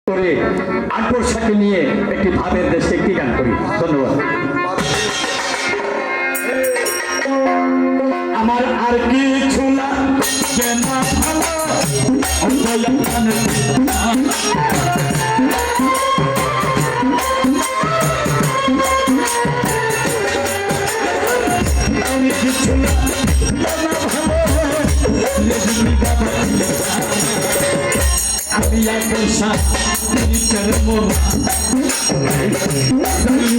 করে আকবর শাহকে নিয়ে একটি ভাবের দেশে একটি গান করি। ধন্যবাদ। আমার আর কিছু না কেনা ভালো আমি কিছু না কেনা ভালো আমি আকবর শাহ নিজের মন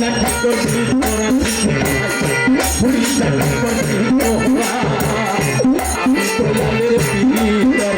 না করবি তোরা পুরি জায়গা করবি তোরা আমি তোলালের ভিতর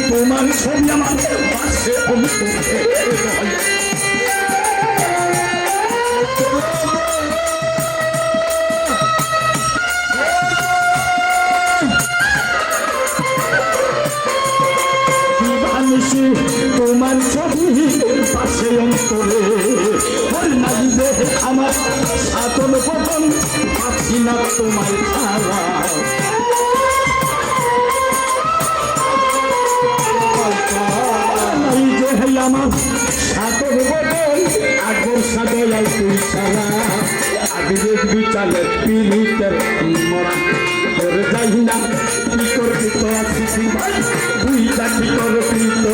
তোমার ছবি আমার পাশে তোমার ছবি পাশে অন্তরে নাইবে আমার সাতন পতন পাচ্ছি না তোমার খাওয়া আমার সাতন বদল আগর সাদয়াই তুই সারা আগে দেখবি চালে পিলিতের মরা যাই না কি করবি তো আছি তুই চাকরি করবি তো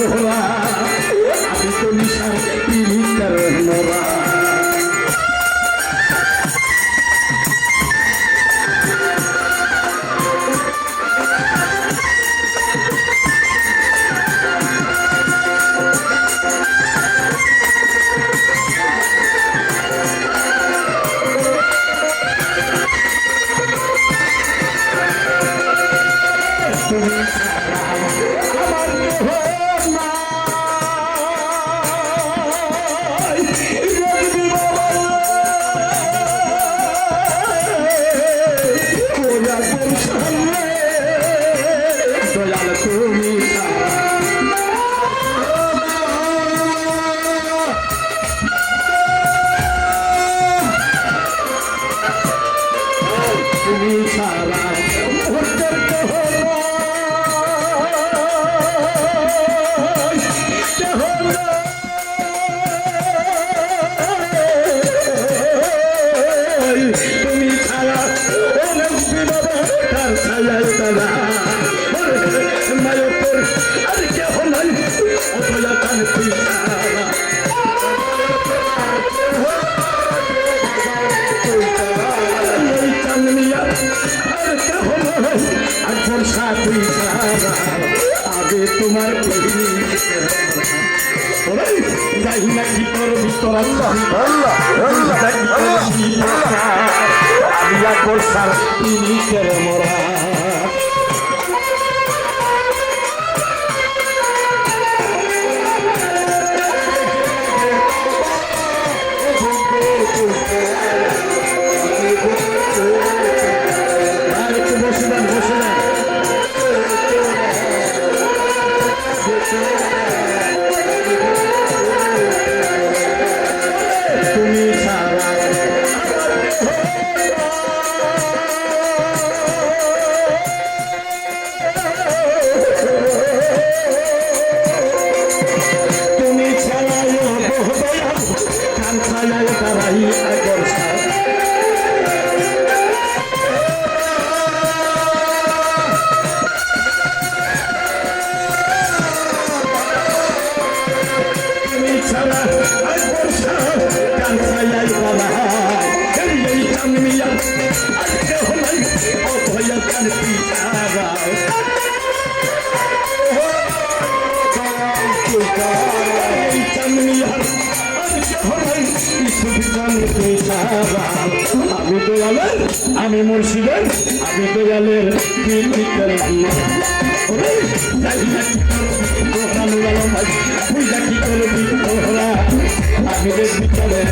ওরে যাই না কি করবি তোরা আমি আকবর স্যার পিরিতের মোরা তুমি ছাড়া তুমি ছাড়া কান ছাড়াই তারাই আগর তুমি ছাড়া আগর কান ছাড়াই তারাই এই চামিয়া আজকে হলাই অভয় কান পিছারা এই চামিয়া আমি দয়ালের আমি মুর্শিদের আমি দয়ালের কি করবি তোরা আমি বিচারের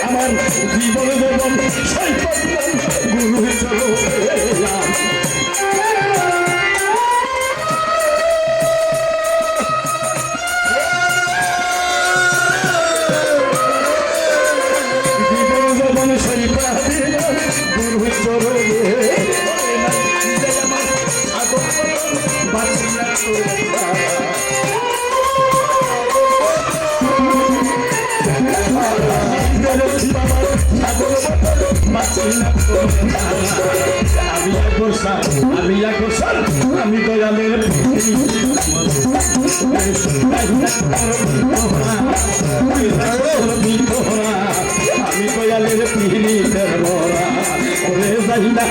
আমার জীবন জীবন গুরু চলো জীবন জীবন সৈপা গুরু চলো বাঁচিয়া আমি দয়ালের আমি দয়ালের পিড়িতের মোরা ওরে যাই না